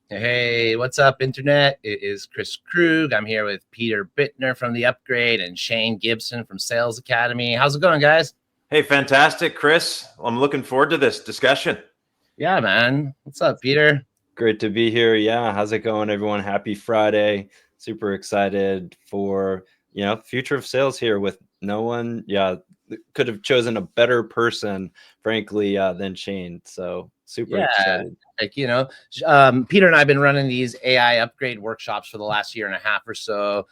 Hey, what's up, Internet? It is Kris Krüg. I'm here with Peter Bittner from The Upgrade and Shane Gibson from Sales Academy. How's it going, guys? Hey, fantastic, Chris. I'm looking forward to this discussion. Yeah, man. What's up, Peter? Great to be here. Yeah, how's it going, everyone? Happy Friday. Super excited for, future of sales here with no one. Yeah, could have chosen a better person, frankly, than Shane. So super excited. Peter and I have been running these AI upgrade workshops for the last year and a half or so,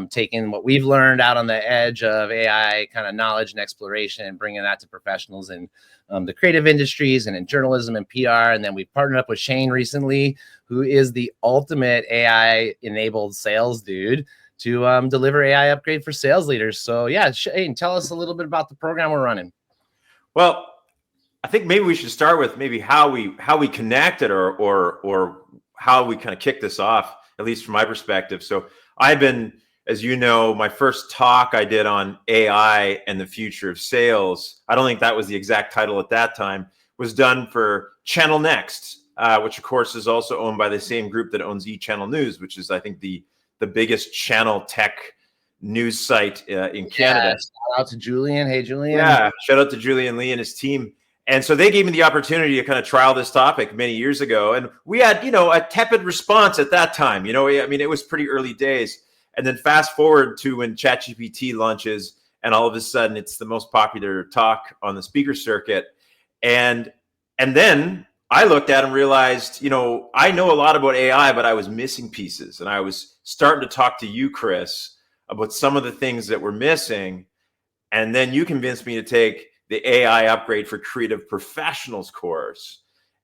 taking what we've learned out on the edge of AI kind of knowledge and exploration and bringing that to professionals in the creative industries and in journalism and PR. And then we partnered up with Shane recently, who is the ultimate AI-enabled sales dude, to deliver AI upgrade for sales leaders. So yeah, Shane, tell us a little bit about the program we're running. Well, I think maybe we should start with maybe how we connected or how we kind of kicked this off, at least from my perspective. So I've been, as you know, my first talk I did on AI and the future of sales, I don't think that was the exact title at that time, was done for Channel Next, which of course is also owned by the same group that owns eChannel News, which is I think the biggest channel tech news site in Canada. Shout out to Julian. Hey, Julian. Yeah, shout out to Julian Lee and his team. And so they gave me the opportunity to kind of trial this topic many years ago. And we had, a tepid response at that time. I mean, it was pretty early days. And then fast forward to when ChatGPT launches, and all of a sudden it's the most popular talk on the speaker circuit. And then I looked at and realized, I know a lot about AI, but I was missing pieces. And I was starting to talk to you, Chris, about some of the things that were missing. And then you convinced me to take the AI upgrade for creative professionals course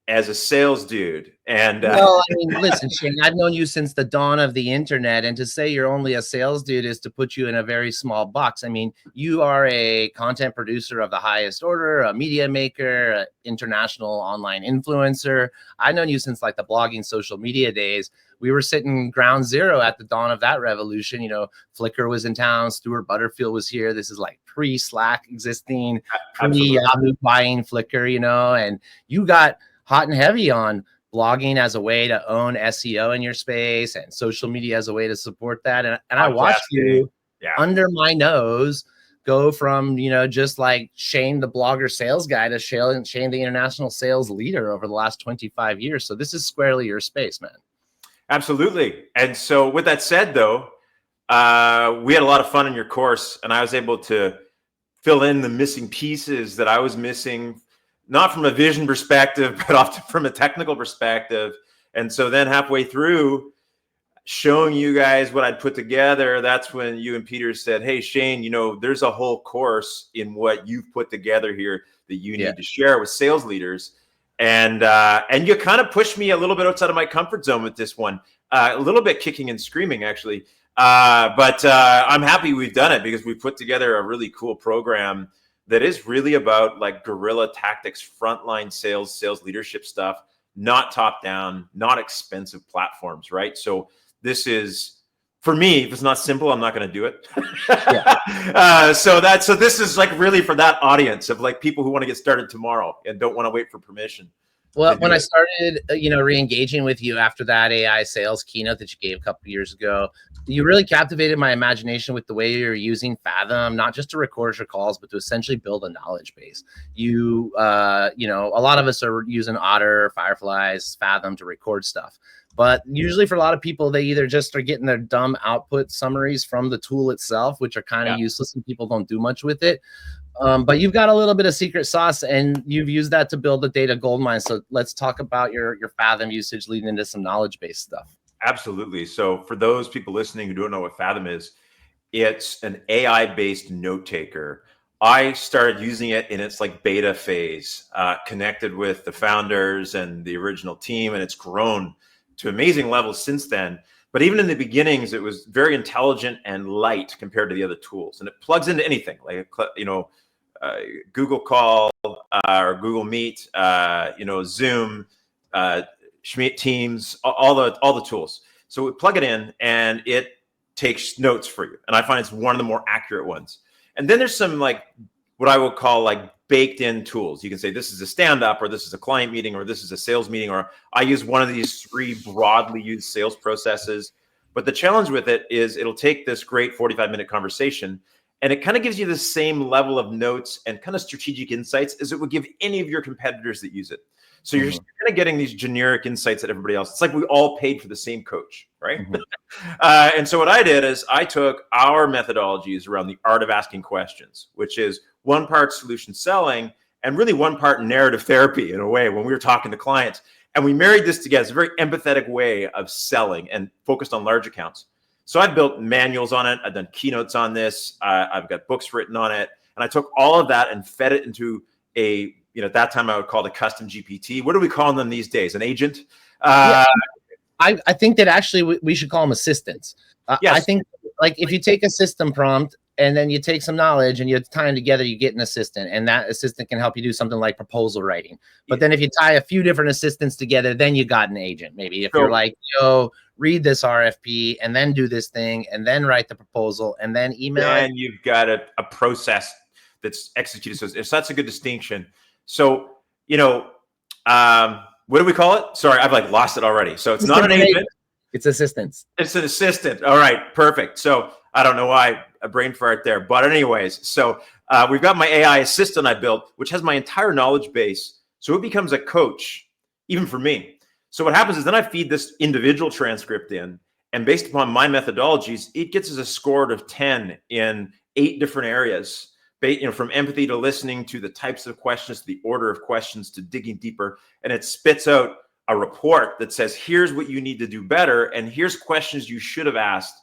as a sales dude. And well, I mean, listen, Shane, I've known you since the dawn of the internet, and to say you're only a sales dude is to put you in a very small box. I mean, you are a content producer of the highest order, a media maker, an international online influencer. I've known you since like the blogging social media days. We were sitting ground zero at the dawn of that revolution. Flickr was in town. Stuart Butterfield was here. This is like pre-Slack existing, pre-Yahoo buying Flickr, and you got hot and heavy on blogging as a way to own SEO in your space and social media as a way to support that. And I watched you under my nose go from, just like Shane, the blogger sales guy, to Shane, the international sales leader over the last 25 years. So this is squarely your space, man. Absolutely. And so with that said, though, we had a lot of fun in your course, and I was able to fill in the missing pieces that I was missing, not from a vision perspective, but often from a technical perspective. And so then halfway through showing you guys what I'd put together, that's when you and Peter said, hey, Shane, there's a whole course in what you've put together here that you need to share with sales leaders. And you kind of pushed me a little bit outside of my comfort zone with this one, a little bit kicking and screaming, actually. But I'm happy we've done it because we put together a really cool program that is really about like guerrilla tactics, frontline sales leadership stuff, not top down, not expensive platforms, right? So this is, for me, if it's not simple, I'm not going to do it. So this is like really for that audience of like people who want to get started tomorrow and don't want to wait for permission. Well, when I started, re-engaging with you after that AI sales keynote that you gave a couple of years ago, you really captivated my imagination with the way you're using Fathom, not just to record your calls, but to essentially build a knowledge base. A lot of us are using Otter, Fireflies, Fathom to record stuff. But usually for a lot of people, they either just are getting their dumb output summaries from the tool itself, which are kind of useless and people don't do much with it. But you've got a little bit of secret sauce and you've used that to build the data gold mine. So let's talk about your Fathom usage leading into some knowledge-based stuff. Absolutely. So for those people listening who don't know what Fathom is, it's an AI-based note taker. I started using it in its like beta phase, connected with the founders and the original team, and it's grown to amazing levels since then. But even in the beginnings, it was very intelligent and light compared to the other tools. And it plugs into anything like, Google Call or Google Meet, Zoom, Teams, all the tools. So we plug it in and it takes notes for you. And I find it's one of the more accurate ones. And then there's some like what I will call like baked in tools. You can say this is a stand up, or this is a client meeting, or this is a sales meeting, or I use one of these 3 broadly used sales processes. But the challenge with it is it'll take this great 45-minute conversation, and it kind of gives you the same level of notes and kind of strategic insights as it would give any of your competitors that use it. So you're kind of getting these generic insights that everybody else. It's like we all paid for the same coach, right? And so what I did is I took our methodologies around the art of asking questions, which is one part solution selling and really one part narrative therapy in a way when we were talking to clients. And we married this together. It's a very empathetic way of selling and focused on large accounts. So I've built manuals on it. I've done keynotes on this. I've got books written on it. And I took all of that and fed it into a, at that time I would call it a custom GPT. What are we calling them these days? An agent? I think that actually we should call them assistants. Yes. I think like if you take a system prompt and then you take some knowledge and you tie them together, you get an assistant, and that assistant can help you do something like proposal writing. But then if you tie a few different assistants together, then you got an agent. Maybe if you're like, yo, read this RFP and then do this thing and then write the proposal and then email it. And you've got a process that's executed. So that's a good distinction. So, what do we call it? Sorry, I've like lost it already. So it's not an agent. It's assistants. It's an assistant. All right, perfect. So I don't know why a brain fart there, but anyways, so we've got my AI assistant I built, which has my entire knowledge base. So it becomes a coach, even for me. So what happens is then I feed this individual transcript in, and based upon my methodologies, it gets us a score of 10 in 8 different areas. From empathy to listening to the types of questions, to the order of questions, to digging deeper. And it spits out a report that says, here's what you need to do better. And here's questions you should have asked.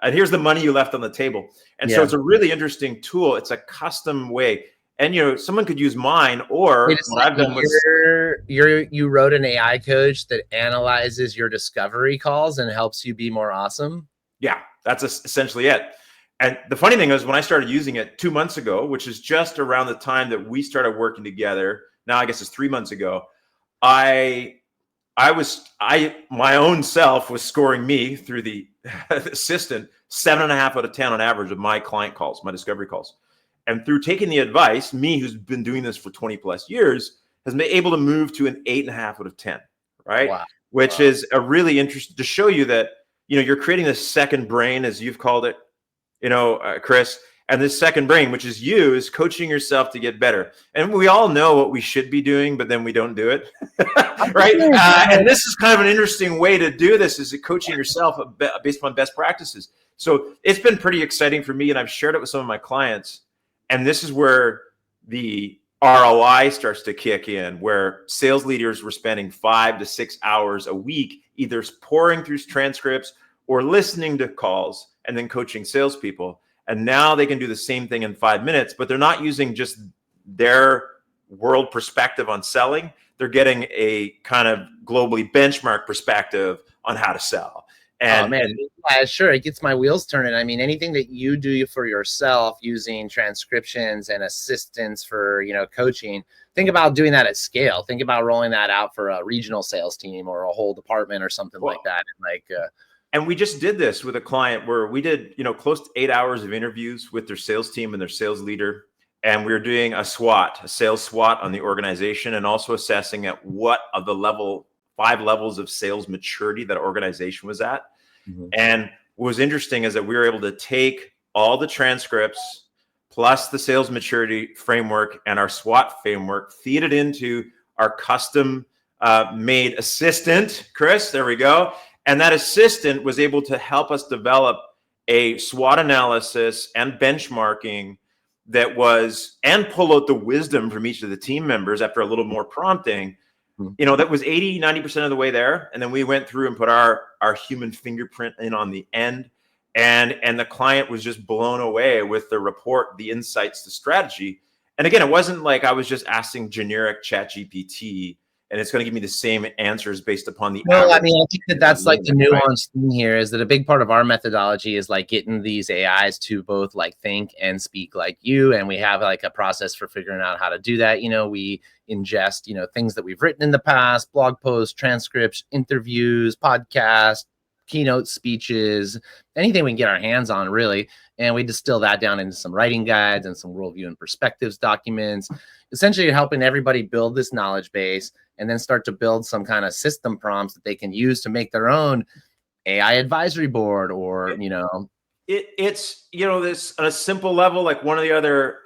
And here's the money you left on the table. And so it's a really interesting tool. It's a custom way. And, someone could use mine, or what I've done was you wrote an AI coach that analyzes your discovery calls and helps you be more awesome. Yeah, that's essentially it. And the funny thing is when I started using it 2 months ago, which is just around the time that we started working together, now I guess it's 3 months ago, my own self was scoring me through the assistant 7.5 out of 10 on average of my client calls, my discovery calls. And through taking the advice, me who's been doing this for 20 plus years has been able to move to an 8.5 out of 10, right? Wow. Which is a really interesting to show you that, you're creating this second brain, as you've called it, Kris, and this second brain, which is you, is coaching yourself to get better. And we all know what we should be doing, but then we don't do it, right? And this is kind of an interesting way to do this, is coaching yourself based upon best practices. So it's been pretty exciting for me, and I've shared it with some of my clients. And this is where the ROI starts to kick in, where sales leaders were spending 5 to 6 hours a week, either pouring through transcripts or listening to calls and then coaching salespeople. And now they can do the same thing in 5 minutes, but they're not using just their world perspective on selling. They're getting a kind of globally benchmark perspective on how to sell. And, yeah, sure. It gets my wheels turning. I mean, anything that you do for yourself using transcriptions and assistance for, coaching, think about doing that at scale. Think about rolling that out for a regional sales team or a whole department or something like that. And we just did this with a client where we did, close to 8 hours of interviews with their sales team and their sales leader. And we were doing a SWOT, a sales SWOT on the organization, and also assessing at what of the 5 levels of sales maturity that organization was at. And what was interesting is that we were able to take all the transcripts plus the sales maturity framework and our SWOT framework, feed it into our custom made assistant, Kris, there we go. And that assistant was able to help us develop a SWOT analysis and benchmarking and pull out the wisdom from each of the team members after a little more prompting. That was 80-90% of the way there. And then we went through and put our human fingerprint in on the end. And the client was just blown away with the report, the insights, the strategy. And again, it wasn't like I was just asking generic ChatGPT and it's going to give me the same answers based upon the. No, I mean, I think that's like the nuance thing here is that a big part of our methodology is like getting these AIs to both like think and speak like you. And we have like a process for figuring out how to do that. We ingest, things that we've written in the past, blog posts, transcripts, interviews, podcasts, keynote speeches, anything we can get our hands on really. And we distill that down into some writing guides and some worldview and perspectives documents, essentially helping everybody build this knowledge base and then start to build some kind of system prompts that they can use to make their own AI advisory board, or, it's, this on a simple level, like one of the other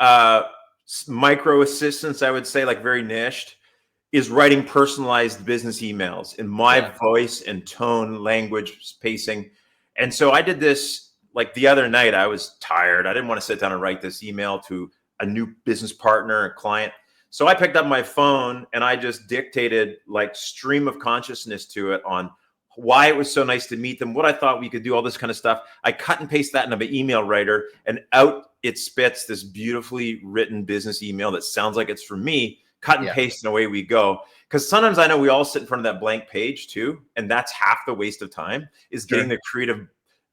micro assistants, I would say, like very niched, is writing personalized business emails in my voice and tone, language, pacing. And so I did this like the other night. I was tired. I didn't want to sit down and write this email to a new business partner, a client. So I picked up my phone and I just dictated like stream of consciousness to it on why it was so nice to meet them, what I thought we could do, all this kind of stuff. I cut and paste that into my email writer, and out it spits this beautifully written business email that sounds like it's for me. Cut and paste, and away we go. Because sometimes I know we all sit in front of that blank page too, and that's half the waste of time, is getting the creative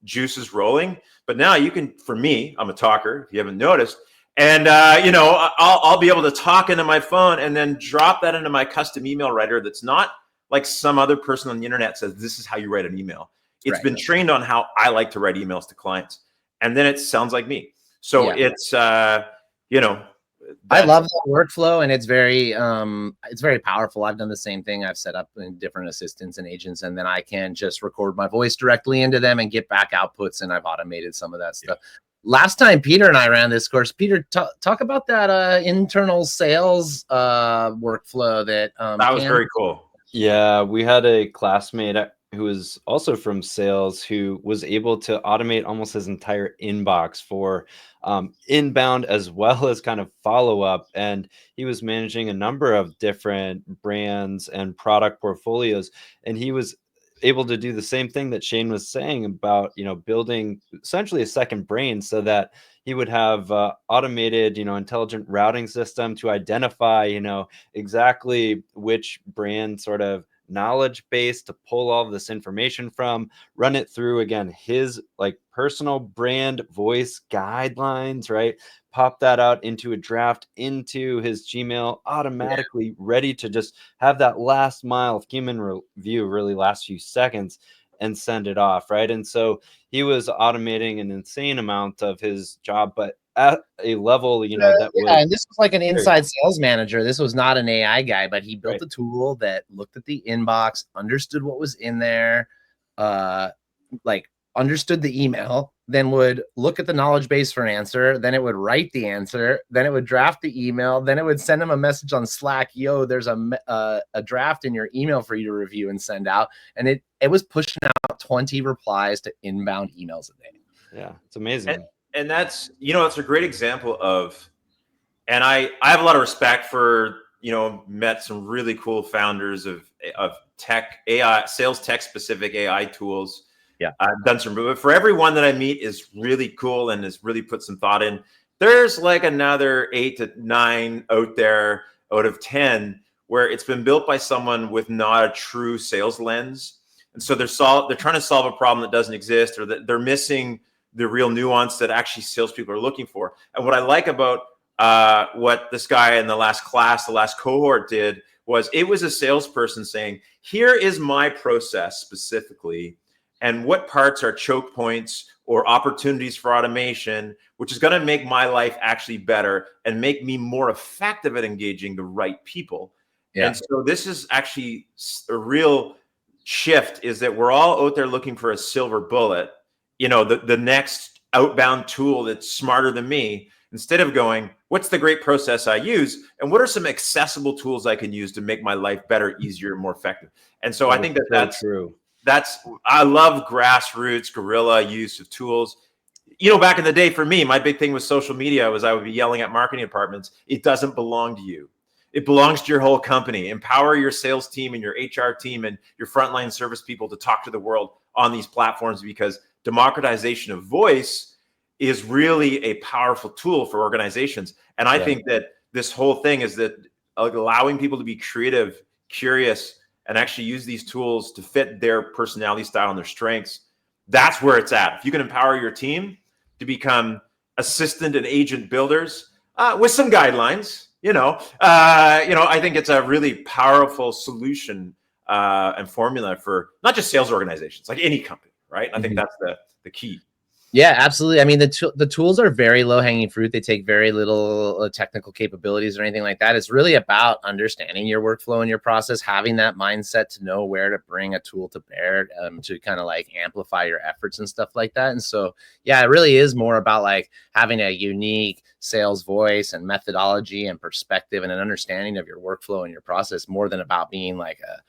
juices rolling. But now you can, for me, I'm a talker, if you haven't noticed, and I'll be able to talk into my phone and then drop that into my custom email writer that's not like some other person on the internet says, this is how you write an email. It's been trained on how I like to write emails to clients. And then it sounds like me. So it's, I love that workflow, and it's very powerful. I've done the same thing. I've set up in different assistants and agents, and then I can just record my voice directly into them and get back outputs. And I've automated some of that stuff. Last time Peter and I ran this course, Peter, talk about that internal sales workflow that was very cool. Yeah, we had a classmate who was also from sales who was able to automate almost his entire inbox for inbound as well as kind of follow-up. And he was managing a number of different brands and product portfolios. And he was able to do the same thing that Shane was saying about, building essentially a second brain, so that he would have automated, intelligent routing system to identify, exactly which brand sort of knowledge base to pull all of this information from, run it through, again, his like personal brand voice guidelines, right? Pop that out into a draft into his Gmail, automatically ready to just have that last mile of human review, really last few seconds, and send it off, right? And so he was automating an insane amount of his job, but at a level, that was, and this was like an inside sales manager. This was not an AI guy, but he built a tool that looked at the inbox, understood what was in there, understood the email, then would look at the knowledge base for an answer, then it would write the answer, then it would draft the email, then it would send him a message on Slack, yo, there's a draft in your email for you to review and send out. And it was pushing out 20 replies to inbound emails a day. Yeah, it's amazing. And that's, it's a great example of, and I have a lot of respect for, met some really cool founders of tech, AI, sales tech specific AI tools. Yeah. I've done some, but for everyone that I meet is really cool and has really put some thought in. There's like another 8 to 9 out there out of 10 where it's been built by someone with not a true sales lens. And so they're trying to solve a problem that doesn't exist, or that they're missing the real nuance that actually salespeople are looking for. And what I like about what this guy in the last class, the last cohort did, was it was a salesperson saying, here is my process specifically, and what parts are choke points or opportunities for automation, which is going to make my life actually better and make me more effective at engaging the right people. Yeah. And so this is actually a real shift, is that we're all out there looking for a silver bullet, the next outbound tool that's smarter than me, instead of going, what's the great process I use? And what are some accessible tools I can use to make my life better, easier, and more effective? And so I think that's true. I love grassroots guerrilla use of tools. Back in the day for me, my big thing with social media was I would be yelling at marketing departments, it doesn't belong to you. It belongs to your whole company. Empower your sales team and your HR team and your frontline service people to talk to the world on these platforms, because democratization of voice is really a powerful tool for organizations. And I think that this whole thing is that allowing people to be creative, curious, and actually use these tools to fit their personality style and their strengths, that's where it's at. If you can empower your team to become assistant and agent builders with some guidelines, I think it's a really powerful solution and formula for not just sales organizations, like any company, right? I think that's the key. Yeah, absolutely. I mean, the tools are very low hanging fruit. They take very little technical capabilities or anything like that. It's really about understanding your workflow and your process, having that mindset to know where to bring a tool to bear, to kind of like amplify your efforts and stuff like that. And so, yeah, it really is more about like having a unique sales voice and methodology and perspective and an understanding of your workflow and your process, more than about being like a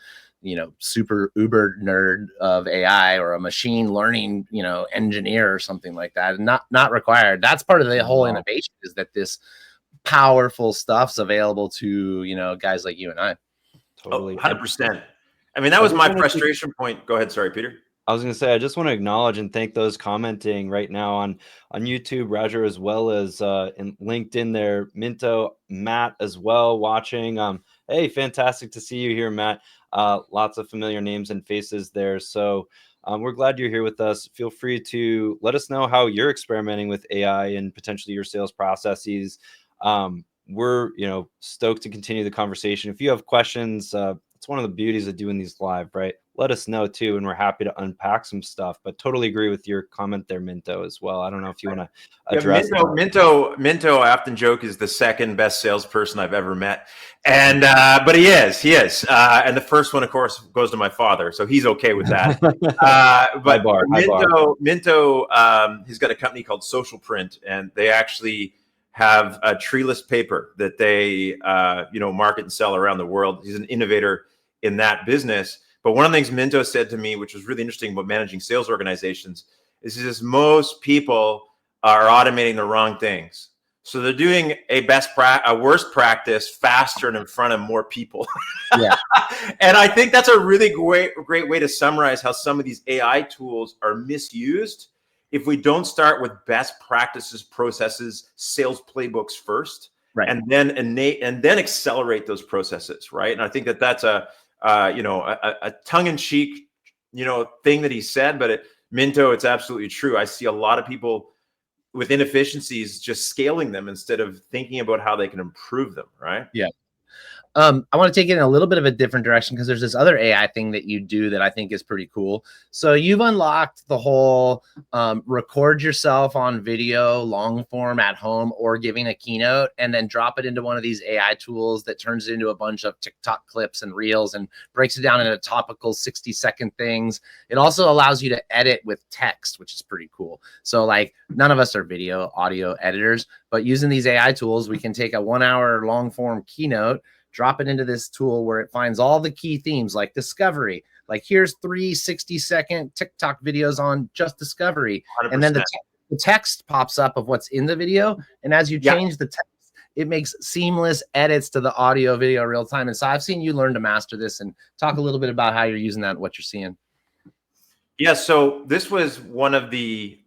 super uber nerd of AI or a machine learning, engineer or something like that. And not required. That's part of the whole innovation, is that this powerful stuff's available to, guys like you and I. Totally. 100%. I mean, that was my frustration point. Go ahead. Sorry, Peter. I was going to say, I just want to acknowledge and thank those commenting right now on YouTube, Roger, as well as in LinkedIn there, Minto, Matt as well watching. Hey, fantastic to see you here, Matt. Lots of familiar names and faces there. So we're glad you're here with us. Feel free to let us know how you're experimenting with AI and potentially your sales processes. We're stoked to continue the conversation. If you have questions, it's one of the beauties of doing these live, right? Let us know too, and we're happy to unpack some stuff. But totally agree with your comment there, Minto, as well. I don't know if you want to address Minto. I often joke is the second best salesperson I've ever met, and but he is, and the first one, of course, goes to my father, so he's okay with that. But Minto, he's got a company called Social Print, and they actually have a treeless paper that they market and sell around the world. He's an innovator in that business. But one of the things Minto said to me, which was really interesting about managing sales organizations, is most people are automating the wrong things. So they're doing a worst practice faster and in front of more people. Yeah. And I think that's a really great way to summarize how some of these AI tools are misused if we don't start with best practices, processes, sales playbooks first, right, and then accelerate those processes, right? And I think that's a tongue-in-cheek, thing that he said, but Minto, it's absolutely true. I see a lot of people with inefficiencies just scaling them instead of thinking about how they can improve them, right? Yeah. I want to take it in a little bit of a different direction, because there's this other AI thing that you do that I think is pretty cool. So you've unlocked the whole record yourself on video, long form at home, or giving a keynote, and then drop it into one of these AI tools that turns it into a bunch of TikTok clips and reels and breaks it down into topical 60-second things. It also allows you to edit with text, which is pretty cool. So like, none of us are audio editors, but using these AI tools, we can take a 1 hour long form keynote, drop it into this tool where it finds all the key themes like discovery. Like, here's 3 60-second TikTok videos on just discovery. 100%. And then the text pops up of what's in the video. And as you change the text, it makes seamless edits to the audio video real time. And so I've seen you learn to master this, and talk a little bit about how you're using that and what you're seeing. Yeah. So this was one of the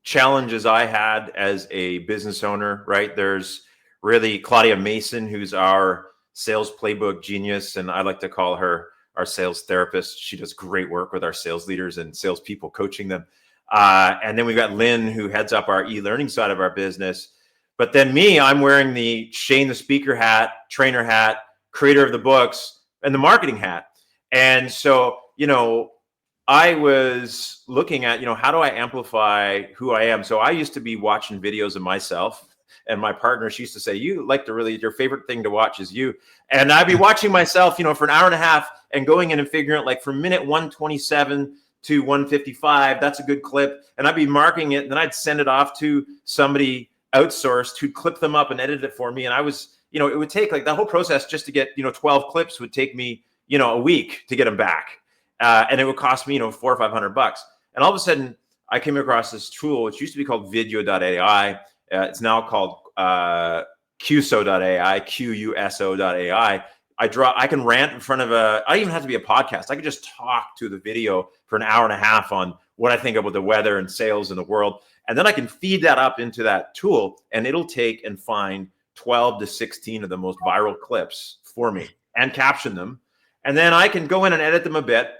challenges I had as a business owner, right? There's really Claudia Mason, who's our sales playbook genius, and I like to call her our sales therapist. She does great work with our sales leaders and salespeople, coaching them. And then we've got Lynn, who heads up our e-learning side of our business. But then me, I'm wearing the Shane the speaker hat, trainer hat, creator of the books, and the marketing hat. And so, I was looking at, how do I amplify who I am? So I used to be watching videos of myself. And my partner, she used to say, your favorite thing to watch is you. And I'd be watching myself, for an hour and a half, and going in and figuring out, like, from minute 127 to 155, that's a good clip. And I'd be marking it. And then I'd send it off to somebody outsourced who'd clip them up and edit it for me. And I was, it would take, like, that whole process just to get, 12 clips would take me, a week to get them back. And it would cost me, $400 or $500. And all of a sudden, I came across this tool, which used to be called video.ai. It's now called QSO.ai, QUSO.ai. I can rant in front of I don't even have to be a podcast. I could just talk to the video for an hour and a half on what I think about the weather and sales in the world. And then I can feed that up into that tool, and it'll take and find 12 to 16 of the most viral clips for me and caption them. And then I can go in and edit them a bit.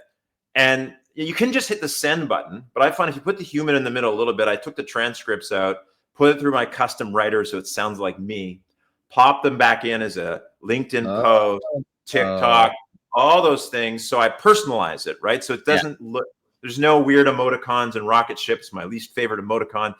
And you can just hit the send button. But I find if you put the human in the middle a little bit, I took the transcripts out, put it through my custom writer so it sounds like me, pop them back in as a LinkedIn post, TikTok, all those things. So I personalize it, right? So it doesn't look There's no weird emoticons and rocket ships, my least favorite emoticon,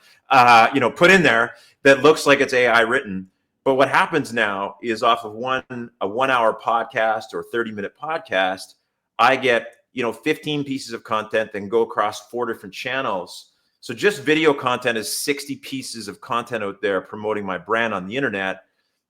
put in there that looks like it's AI written. But what happens now is off of a 1 hour podcast or 30-minute podcast, I get 15 pieces of content, then go across 4 different channels. So just video content is 60 pieces of content out there promoting my brand on the internet.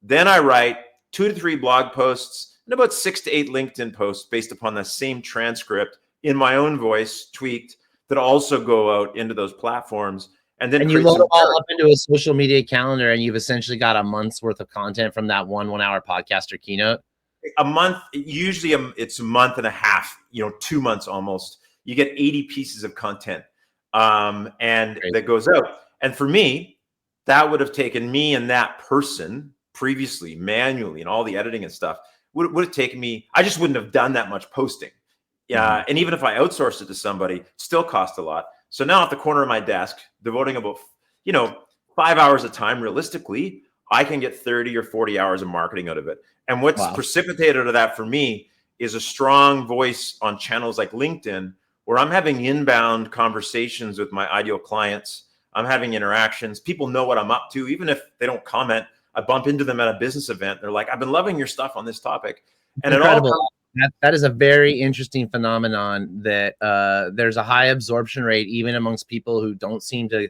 Then I write 2 to 3 blog posts and about 6 to 8 LinkedIn posts based upon the same transcript in my own voice, tweaked, that also go out into those platforms. And then you load it all up into a social media calendar, and you've essentially got a month's worth of content from that 1 hour podcast or keynote. A month, usually it's a month and a half, 2 months almost. You get 80 pieces of content, and Great. that goes out. And for me, that would have taken me and that person previously manually, and all the editing and stuff would have taken me. I just wouldn't have done that much posting. Yeah, and even if I outsourced it to somebody, it still cost a lot. So now at the corner of my desk, devoting about 5 hours of time, realistically, I can get 30 or 40 hours of marketing out of it. And what's precipitated out of that for me is a strong voice on channels like LinkedIn, where I'm having inbound conversations with my ideal clients. I'm having interactions. People know what I'm up to. Even if they don't comment, I bump into them at a business event. They're like, I've been loving your stuff on this topic. And incredible. That is a very interesting phenomenon, that there's a high absorption rate even amongst people who don't seem to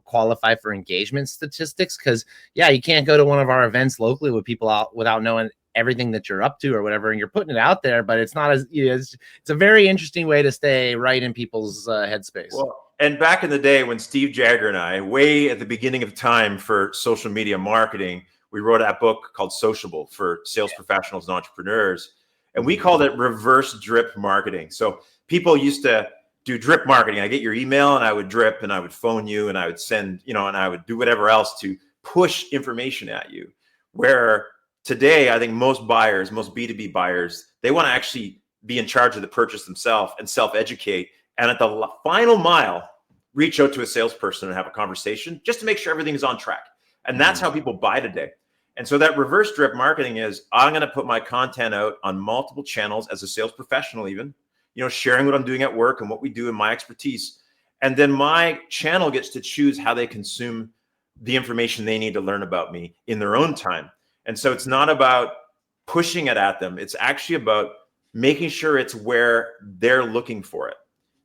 qualify for engagement statistics. Because you can't go to one of our events locally with people out without knowing everything that you're up to or whatever, and you're putting it out there, but it's not as it's a very interesting way to stay right in people's headspace. Well, and back in the day when Steve Jagger and I, way at the beginning of time for social media marketing, we wrote a book called Sociable for sales professionals and entrepreneurs. And we called it reverse drip marketing. So people used to do drip marketing. I get your email and I would drip, and I would phone you, and I would send, and I would do whatever else to push information at you. Where today, I think most buyers, most B2B buyers, they want to actually be in charge of the purchase themselves and self-educate. And at the final mile, reach out to a salesperson and have a conversation just to make sure everything is on track. And that's how people buy today. And so that reverse drip marketing is, I'm going to put my content out on multiple channels as a sales professional, even, sharing what I'm doing at work and what we do in my expertise. And then my channel gets to choose how they consume the information they need to learn about me in their own time. And so it's not about pushing it at them. It's actually about making sure it's where they're looking for it.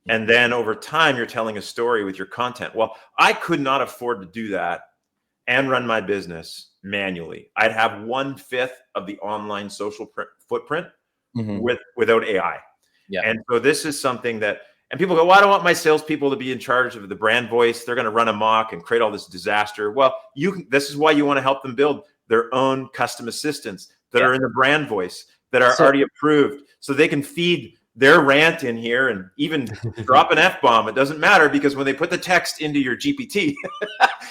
And then over time, you're telling a story with your content. Well, I could not afford to do that and run my business manually. I'd have 1/5 of the online social footprint without AI. Yeah. And so this is something that, and people go, well, I don't want my salespeople to be in charge of the brand voice. They're going to run amok and create all this disaster. Well, this is why you want to help them build their own custom assistants that are in the brand voice, that are already approved, so they can feed their rant in here and even drop an F-bomb. It doesn't matter, because when they put the text into your GPT,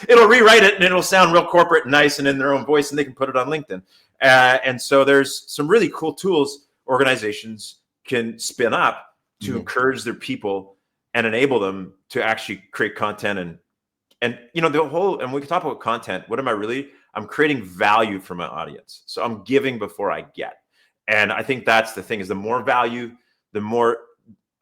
it'll rewrite it and it'll sound real corporate and nice and in their own voice, and they can put it on LinkedIn. And so there's some really cool tools organizations can spin up to encourage their people and enable them to actually create content. And the whole, and we can talk about content. What am I really? I'm creating value for my audience. So I'm giving before I get. And I think that's the thing, is the more value, the more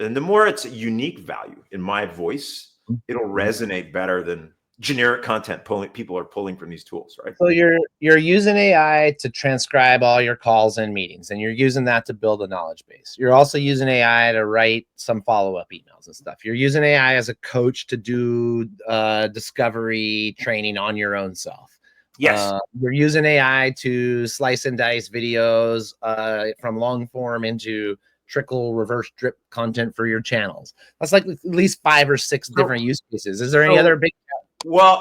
it's a unique value in my voice, it'll resonate better than generic content people are pulling from these tools, right? So you're using AI to transcribe all your calls and meetings, and you're using that to build a knowledge base. You're also using AI to write some follow-up emails and stuff. You're using AI as a coach to do discovery training on your own self. Yes. You're using AI to slice and dice videos from long form into trickle reverse drip content for your channels. That's like at least 5 or 6 different use cases. Is there any other big? Well,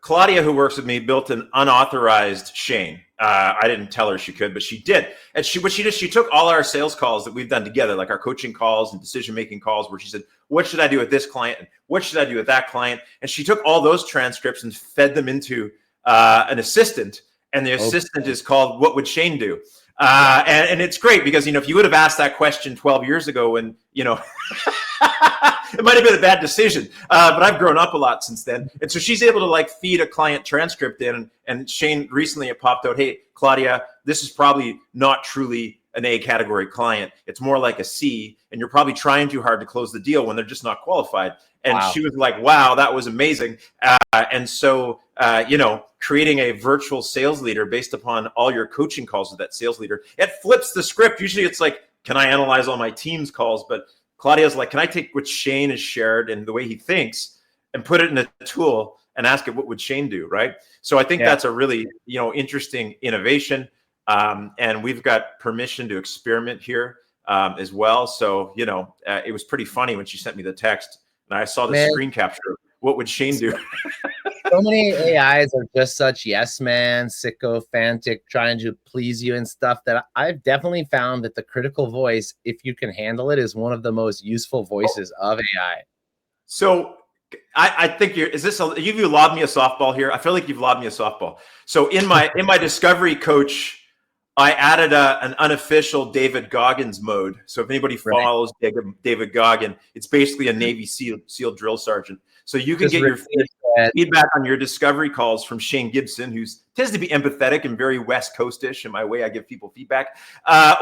Claudia, who works with me, built an unauthorized Shane. I didn't tell her she could, but she did. And she took all our sales calls that we've done together, like our coaching calls and decision-making calls, where she said, what should I do with this client? And what should I do with that client? And she took all those transcripts and fed them into an assistant. And the assistant is called, what would Shane do? And it's great, because, if you would have asked that question 12 years ago, and, it might have been a bad decision, but I've grown up a lot since then. And so she's able to feed a client transcript in, and Shane recently it popped out, hey, Claudia, this is probably not truly an A category client. It's more like a C, and you're probably trying too hard to close the deal when they're just not qualified. And Wow. she was like, wow, that was amazing. And so, creating a virtual sales leader based upon all your coaching calls with that sales leader, it flips the script. Usually it's like, can I analyze all my team's calls? But Claudia's like, can I take what Shane has shared and the way he thinks and put it in a tool and ask it, what would Shane do, right? So I think that's a really, interesting innovation. And we've got permission to experiment here as well. So, it was pretty funny when she sent me the text and I saw the screen capture. What would Shane do? So many AIs are just such yes man, sycophantic, trying to please you and stuff, that I've definitely found that the critical voice, if you can handle it, is one of the most useful voices of AI. So I think you've lobbed me a softball here. I feel like you've lobbed me a softball. So in my discovery coach, I added an unofficial David Goggins mode. So if anybody follows David Goggins, it's basically a Navy SEAL drill sergeant. So you can get your feedback on your discovery calls from Shane Gibson, who tends to be empathetic and very West Coast-ish in my way I give people feedback.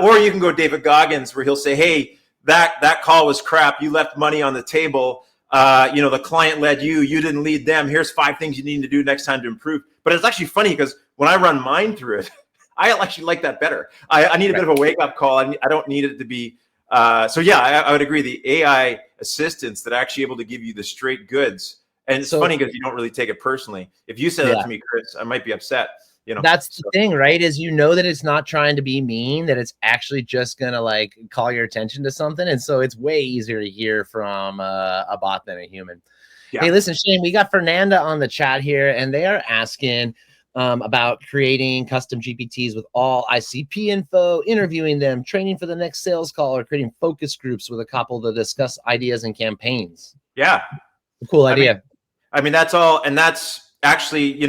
Or you can go David Goggins, where he'll say, hey, that call was crap. You left money on the table. The client led you. You didn't lead them. Here's 5 things you need to do next time to improve. But it's actually funny because when I run mine through it, I actually like that better. I need a bit of a wake-up call. I don't need it to be I would agree. The AI assistants that are actually able to give you the straight goods. And it's funny because you don't really take it personally. If you said that to me, Kris, I might be upset. That's the thing, right? Is that it's not trying to be mean, that it's actually just gonna like call your attention to something. And so it's way easier to hear from a bot than a human. Yeah. Hey, listen, Shane, we got Fernanda on the chat here, and they are asking about creating custom GPTs with all ICP info, interviewing them, training for the next sales call, or creating focus groups with a couple to discuss ideas and campaigns. Yeah. Cool idea. I mean, that's all. And that's actually,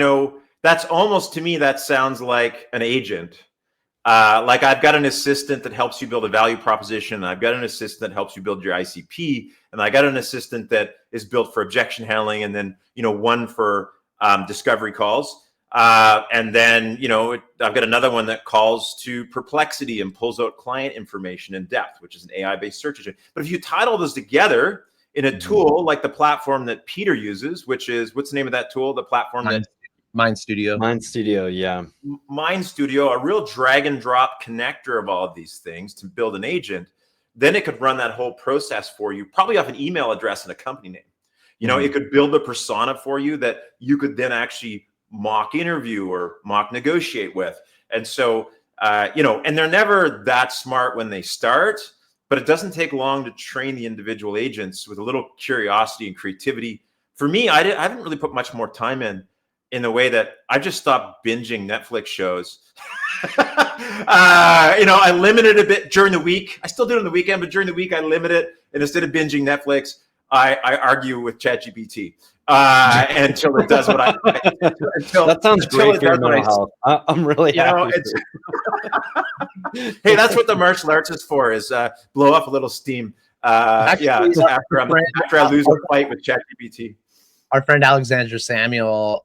that's almost, to me, that sounds like an agent. Like I've got an assistant that helps you build a value proposition. I've got an assistant that helps you build your ICP. And I got an assistant that is built for objection handling. And then, one for discovery calls. And then, I've got another one that calls to Perplexity and pulls out client information in depth, which is an AI-based search engine. But if you tie all those together in a tool like the platform that Peter uses, which is, what's the name of that tool? The platform Mind Studio. Mind Studio, yeah. Mind Studio, a real drag and drop connector of all of these things to build an agent. Then it could run that whole process for you, probably off an email address and a company name. It could build a persona for you that you could then actually mock interview or mock negotiate with. And so, and they're never that smart when they start, but it doesn't take long to train the individual agents with a little curiosity and creativity. For me, I haven't really put much more time in the way that I just stopped binging Netflix shows. I limit it a bit during the week. I still do it on the weekend, but during the week I limit it. And instead of binging Netflix, I argue with ChatGPT until it does what I. That sounds great for your mental health. I'm really happy. Hey, that's what the martial arts is for: is blow off a little steam. After I lose a fight with ChatGPT. Our friend Alexandra Samuel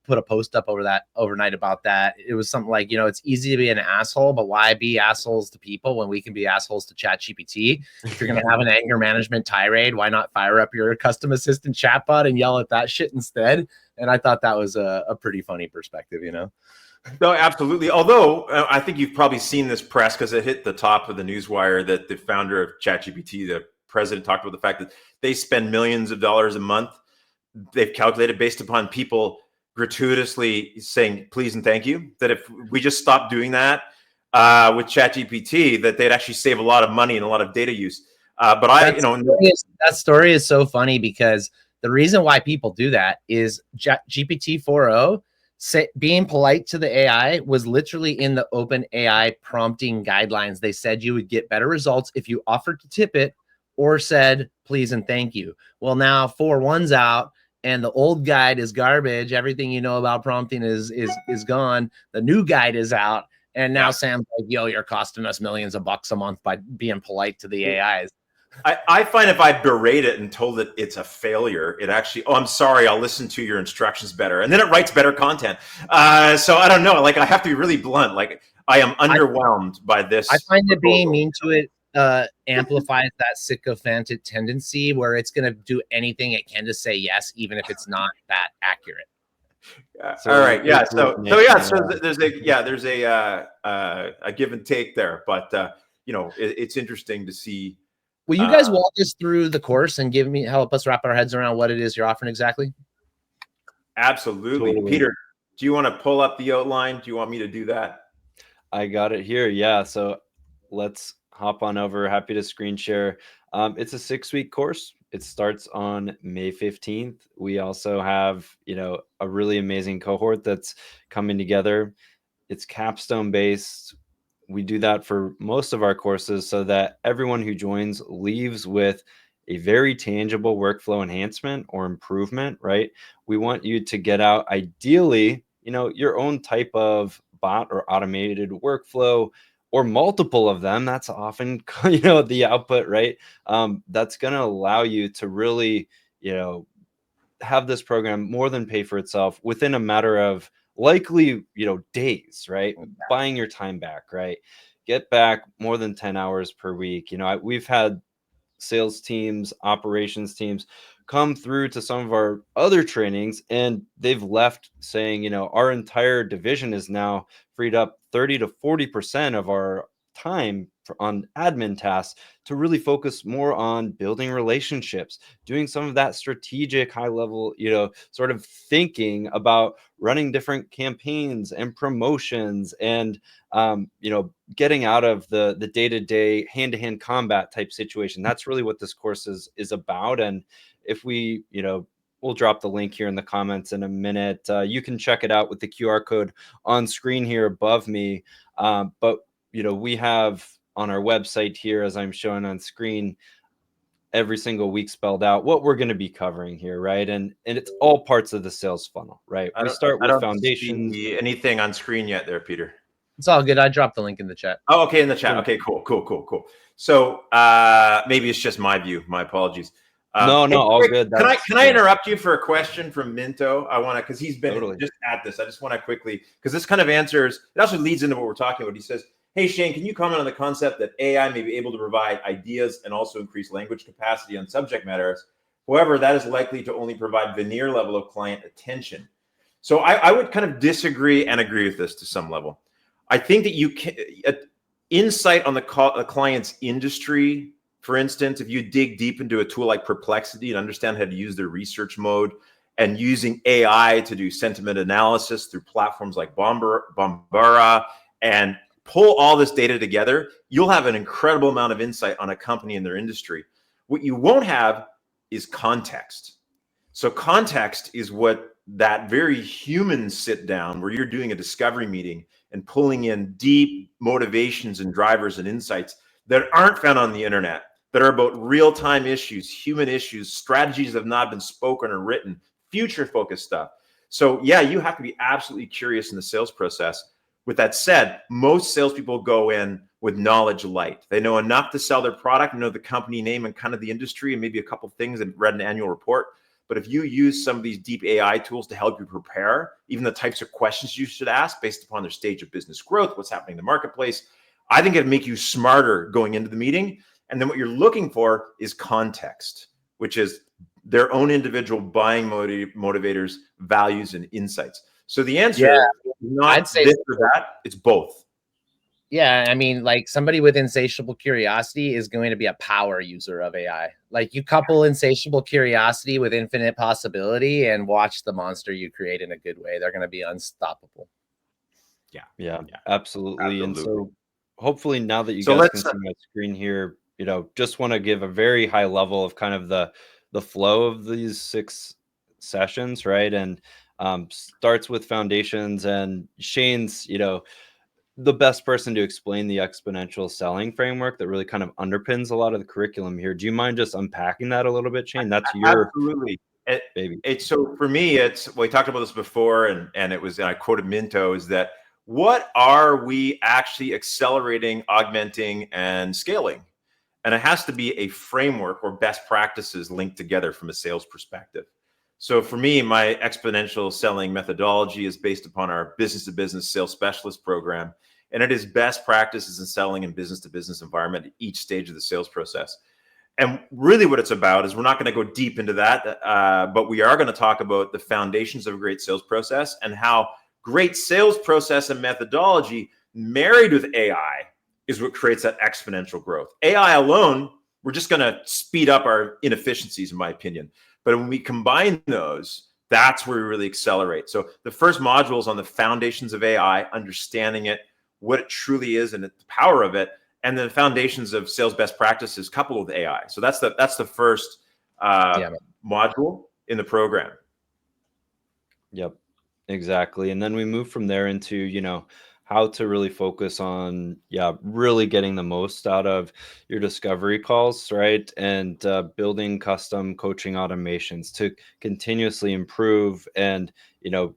put a post up overnight about that. It was something like, it's easy to be an asshole, but why be assholes to people when we can be assholes to ChatGPT? If you're going to have an anger management tirade, why not fire up your custom assistant chatbot and yell at that shit instead? And I thought that was a pretty funny perspective, No, absolutely. Although I think you've probably seen this press because it hit the top of the newswire that the founder of ChatGPT, the president, talked about the fact that they spend millions of dollars a month. They've calculated based upon people gratuitously saying please and thank you, that if we just stopped doing that with ChatGPT, that they'd actually save a lot of money and a lot of data use. That story is so funny because the reason why people do that is GPT 4.0 being polite to the AI was literally in the open AI prompting guidelines. They said you would get better results if you offered to tip it or said please and thank you. Well, now 4.1's out. And the old guide is garbage. Everything you know about prompting is gone. The new guide is out. And now Sam's like, yo, you're costing us millions of bucks a month by being polite to the AIs. I find if I berate it and told it it's a failure, it actually, oh, I'm sorry, I'll listen to your instructions better. And then it writes better content. So I don't know. Like, I have to be really blunt. Like, I am underwhelmed by this. I find that being proposal. mean to it amplifies that sycophantic tendency where it's going to do anything it can to say yes, even if it's not that accurate. So, all right. Yeah. So there's a give and take there, but it's interesting to see. Will you guys walk us through the course and help us wrap our heads around what it is you're offering exactly? Absolutely. Totally. Peter, do you want to pull up the outline? Do you want me to do that? I got it here. Yeah. So let's hop on over. Happy to screen share. It's a 6-week course. It starts on May 15th. We also have, a really amazing cohort that's coming together. It's capstone-based. We do that for most of our courses so that everyone who joins leaves with a very tangible workflow enhancement or improvement, right? We want you to get out, ideally, your own type of bot or automated workflow, or multiple of them. That's often, the output, right? That's going to allow you to really, have this program more than pay for itself within a matter of likely, days, right? Buying your time back, right? Get back more than 10 hours per week. We've had sales teams, operations teams come through to some of our other trainings, and they've left saying, our entire division is now freed up 30 to 40% of our time on admin tasks to really focus more on building relationships, doing some of that strategic high level, sort of thinking about running different campaigns and promotions and, getting out of the day-to-day hand-to-hand combat type situation. That's really what this course is about. And if we, we'll drop the link here in the comments in a minute. You can check it out with the QR code on screen here above me. But we have on our website here, as I'm showing on screen, every single week spelled out what we're going to be covering here, right? And it's all parts of the sales funnel, right? We start with foundations. See anything on screen yet there, Peter? It's all good. I dropped the link in the chat. Oh, okay, in the chat. Okay, cool. So maybe it's just my view. My apologies. No, all good. Can I interrupt you for a question from Minto? I want to, because he's been just at this. I just want to quickly, because this kind of answers, it also leads into what we're talking about. He says, hey, Shane, can you comment on the concept that AI may be able to provide ideas and also increase language capacity on subject matters? However, that is likely to only provide veneer level of client attention. So I would kind of disagree and agree with this to some level. I think that you can insight on the client's industry. For instance, if you dig deep into a tool like Perplexity and understand how to use their research mode, and using AI to do sentiment analysis through platforms like Bombara, and pull all this data together, you'll have an incredible amount of insight on a company and their industry. What you won't have is context. So context is what that very human sit down where you're doing a discovery meeting and pulling in deep motivations and drivers and insights that aren't found on the internet, that are about real-time issues, human issues, strategies that have not been spoken or written, future-focused stuff. So yeah, you have to be absolutely curious in the sales process. With that said, most salespeople go in with knowledge light. They know enough to sell their product, know the company name and kind of the industry and maybe a couple things and read an annual report. But if you use some of these deep AI tools to help you prepare, even the types of questions you should ask based upon their stage of business growth, what's happening in the marketplace, I think it'd make you smarter going into the meeting. And then what you're looking for is context, which is their own individual buying motivators, values, and insights. So the answer is not I'd say this or that, it's both. Yeah, I mean, like somebody with insatiable curiosity is going to be a power user of AI. Like you couple insatiable curiosity with infinite possibility and watch the monster you create in a good way. They're going to be unstoppable. Yeah, absolutely. And so hopefully now that you guys can see my screen here, just want to give a very high level of kind of the flow of these 6 sessions, right? And starts with foundations, and Shane's, the best person to explain the exponential selling framework that really kind of underpins a lot of the curriculum here. Do you mind just unpacking that a little bit, Shane? That's your absolutely baby. It's so for me, we talked about this before, and it was, and I quoted Minto, is that what are we actually accelerating, augmenting, and scaling? And it has to be a framework or best practices linked together from a sales perspective. So for me, my exponential selling methodology is based upon our business-to-business sales specialist program. And it is best practices in selling in business-to-business environment at each stage of the sales process. And really what it's about is we're not going to go deep into that, but we are going to talk about the foundations of a great sales process and how great sales process and methodology married with AI is what creates that exponential growth. AI alone, we're just going to speed up our inefficiencies, in my opinion. But when we combine those, that's where we really accelerate. So the first module is on the foundations of AI, understanding it, what it truly is and the power of it, and the foundations of sales best practices coupled with AI. So that's the first module in the program. Yep, exactly. And then we move from there into, how to really focus on, really getting the most out of your discovery calls, right? And building custom coaching automations to continuously improve. And,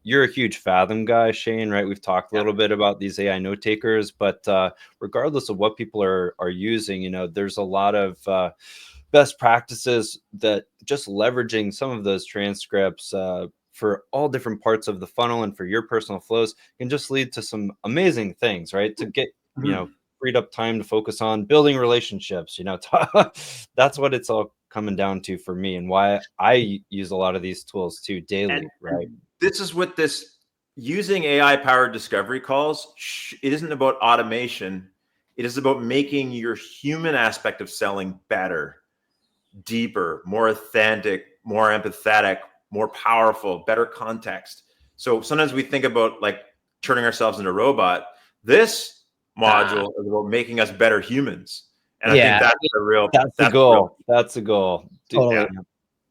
you're a huge Fathom guy, Shane, right? We've talked a little bit about these AI note takers, but regardless of what people are using, there's a lot of best practices that just leveraging some of those transcripts for all different parts of the funnel and for your personal flows can just lead to some amazing things, right? To get, freed up time to focus on building relationships, that's what it's all coming down to for me and why I use a lot of these tools too daily, right? This is what this using AI powered discovery calls. It isn't about automation. It is about making your human aspect of selling better, deeper, more authentic, more empathetic, more powerful, better context. So sometimes we think about like turning ourselves into a robot. This module is about making us better humans. And I think that's the goal. That's the goal. Totally.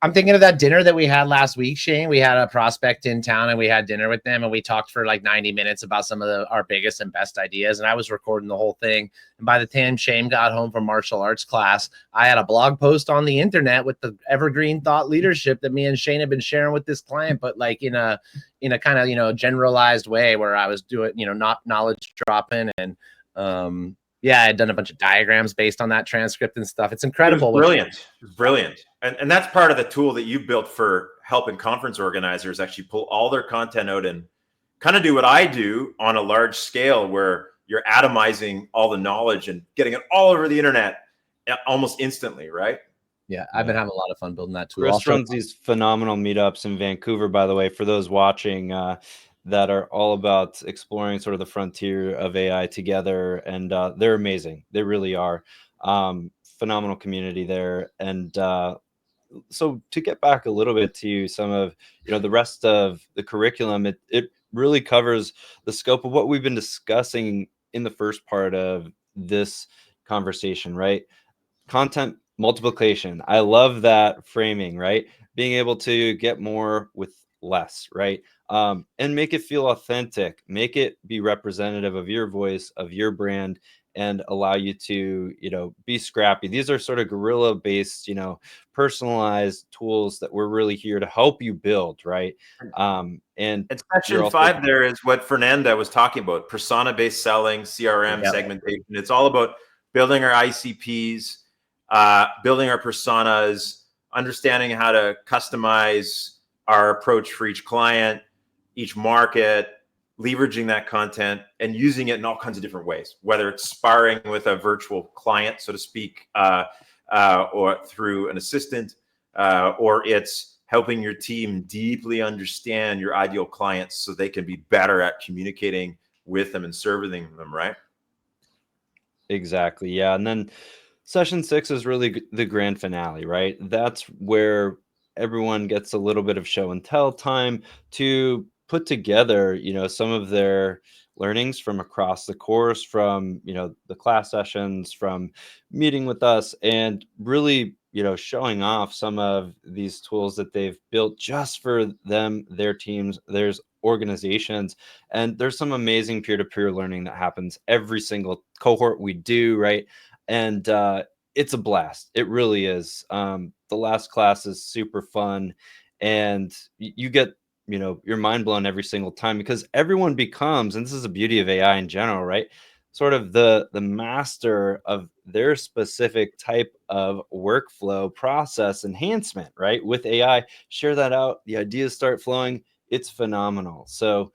I'm thinking of that dinner that we had last week, Shane. We had a prospect in town and we had dinner with them and we talked for like 90 minutes about some of our biggest and best ideas. And I was recording the whole thing. And by the time Shane got home from martial arts class, I had a blog post on the internet with the evergreen thought leadership that me and Shane had been sharing with this client, but like in a kind of, generalized way where I was doing, not knowledge dropping and, I had done a bunch of diagrams based on that transcript and stuff. It's incredible. It was brilliant. And that's part of the tool that you built for helping conference organizers actually pull all their content out and kind of do what I do on a large scale where you're atomizing all the knowledge and getting it all over the internet almost instantly, right? Yeah, I've been having a lot of fun building that tool. Kris runs these phenomenal meetups in Vancouver, by the way, for those watching that are all about exploring sort of the frontier of AI together. And they're amazing. They really are. Phenomenal community there. And so to get back a little bit to some of, the rest of the curriculum, it really covers the scope of what we've been discussing in the first part of this conversation, right? Content multiplication. I love that framing, right? Being able to get more with less, right? And make it feel authentic, make it be representative of your voice, of your brand, and allow you to, be scrappy. These are sort of guerrilla based, personalized tools that we're really here to help you build, right? And section 5 there is what Fernanda was talking about, persona based selling, CRM segmentation. It's all about building our ICPs, building our personas, understanding how to customize our approach for each client, each market, leveraging that content and using it in all kinds of different ways, whether it's sparring with a virtual client, so to speak, or through an assistant, or it's helping your team deeply understand your ideal clients so they can be better at communicating with them and serving them, right? Exactly. Yeah. And then session 6 is really the grand finale, right? That's where everyone gets a little bit of show and tell time to put together, some of their learnings from across the course, from, the class sessions, from meeting with us, and really, showing off some of these tools that they've built just for them, their teams, there's organizations. And there's some amazing peer-to-peer learning that happens every single cohort we do, right? And it's a blast. It really is. The last class is super fun, and you get, you're mind blown every single time because everyone becomes, and this is the beauty of AI in general, right? Sort of the master of their specific type of workflow process enhancement, right? With AI, share that out. The ideas start flowing. It's phenomenal. So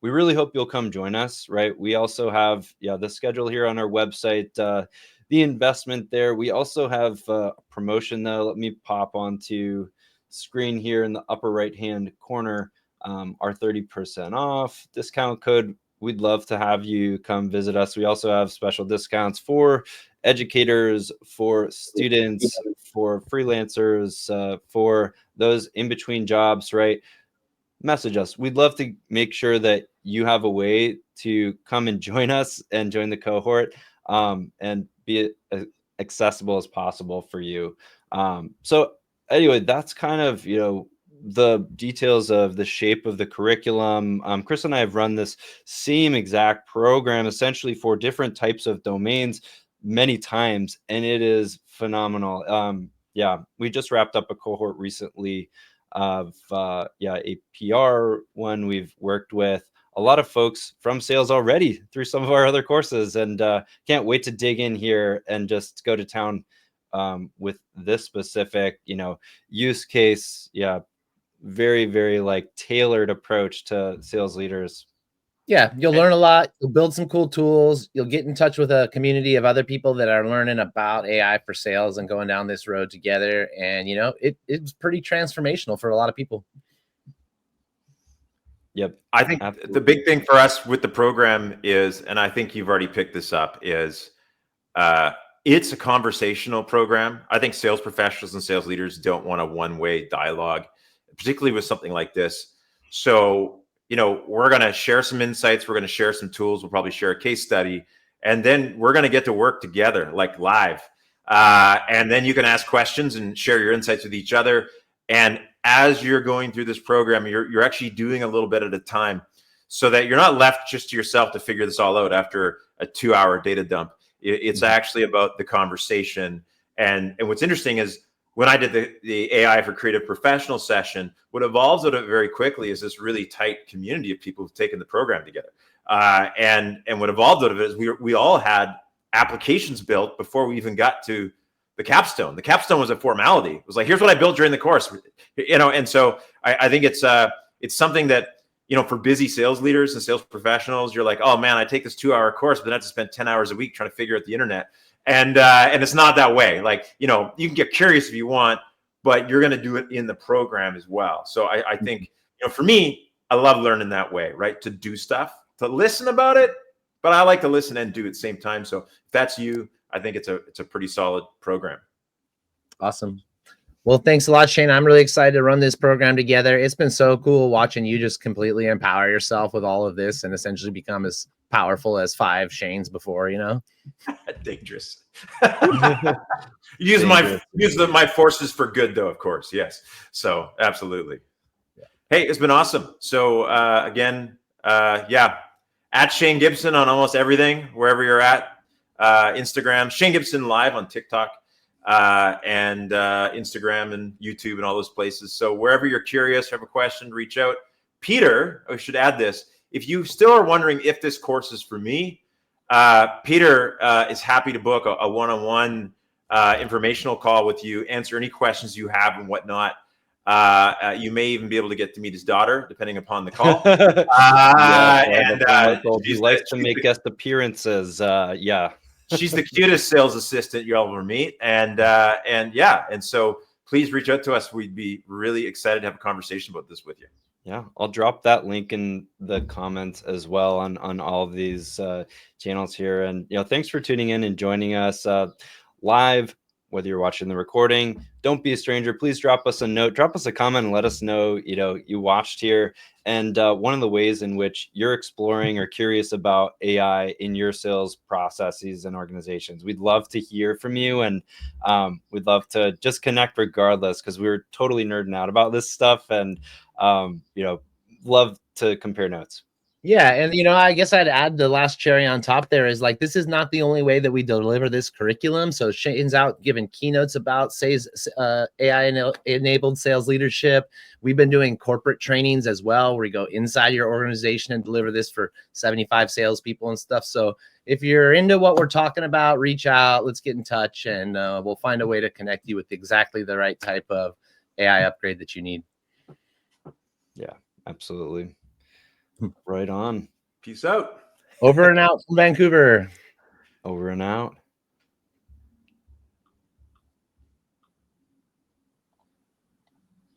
we really hope you'll come join us, right? We also have the schedule here on our website, the investment there. We also have a promotion though. Let me pop onto screen here in the upper right hand corner, our 30% off discount code. We'd love to have you come visit us. We also have special discounts for educators, for students, for freelancers, for those in between jobs, right? Message us. We'd love to make sure that you have a way to come and join us and join the cohort, and be as accessible as possible for you. So anyway, that's kind of, the details of the shape of the curriculum. Kris and I have run this same exact program essentially for different types of domains many times, and it is phenomenal. We just wrapped up a cohort recently of a PR one. We've worked with a lot of folks from sales already through some of our other courses, and can't wait to dig in here and just go to town with this specific use case. Very, very like tailored approach to sales leaders. Yeah, you'll learn a lot. You'll build some cool tools. You'll get in touch with a community of other people that are learning about AI for sales and going down this road together. And it's pretty transformational for a lot of people. Yep. I think the big thing for us with the program is, and I think you've already picked this up, is it's a conversational program. I think sales professionals and sales leaders don't want a one-way dialogue, particularly with something like this. So, we're going to share some insights. We're going to share some tools. We'll probably share a case study, and then we're going to get to work together like live. And then you can ask questions and share your insights with each other. And as you're going through this program, you're actually doing a little bit at a time, so that you're not left just to yourself to figure this all out after a 2-hour data dump. It's actually about the conversation. And what's interesting is, when I did the AI for creative professional session, what evolves out of it very quickly is this really tight community of people who've taken the program together. And what evolved out of it is we all had applications built before we even got to the capstone. The capstone was a formality. It was like, here's what I built during the course, and so I think it's something that, for busy sales leaders and sales professionals, you're like, oh man, I take this 2-hour course, but then I have to spend 10 hours a week trying to figure out the internet. And it's not that way. Like, you can get curious if you want, but you're going to do it in the program as well. So I think, for me, I love learning that way, right? To do stuff, to listen about it, but I like to listen and do it at the same time. So if that's you, I think it's a pretty solid program. Awesome. Well, thanks a lot, Shane. I'm really excited to run this program together. It's been so cool watching you just completely empower yourself with all of this and essentially become as powerful as 5 Shanes before, Dangerous. Use my forces for good, though, of course. Yes. So absolutely. Yeah. Hey, it's been awesome. So again, at Shane Gibson on almost everything, wherever you're at. Instagram, Shane Gibson Live on TikTok, and Instagram and YouTube and all those places. So wherever you're curious, have a question, reach out. Peter, I should add this. If you still are wondering if this course is for me, Peter is happy to book a one-on-one informational call with you, answer any questions you have and whatnot. You may even be able to get to meet his daughter, depending upon the call. He likes to make guest appearances. She's the cutest sales assistant you'll ever meet. And so please reach out to us. We'd be really excited to have a conversation about this with you. Yeah, I'll drop that link in the comments as well on all of these channels here. And thanks for tuning in and joining us live, whether you're watching the recording. Don't be a stranger. Please drop us a note, drop us a comment, and let us know you watched here. And one of the ways in which you're exploring or curious about AI in your sales processes and organizations. We'd love to hear from you, and we'd love to just connect regardless, because we're totally nerding out about this stuff, and love to compare notes. Yeah, and I guess I'd add the last cherry on top there is like this is not the only way that we deliver this curriculum. So Shane's out giving keynotes about AI enabled sales leadership. We've been doing corporate trainings as well, where we go inside your organization and deliver this for 75 salespeople and stuff. So if you're into what we're talking about, reach out. Let's get in touch, and we'll find a way to connect you with exactly the right type of AI upgrade that you need. Yeah, absolutely. Right on. Peace out. Over and out from Vancouver. Over and out.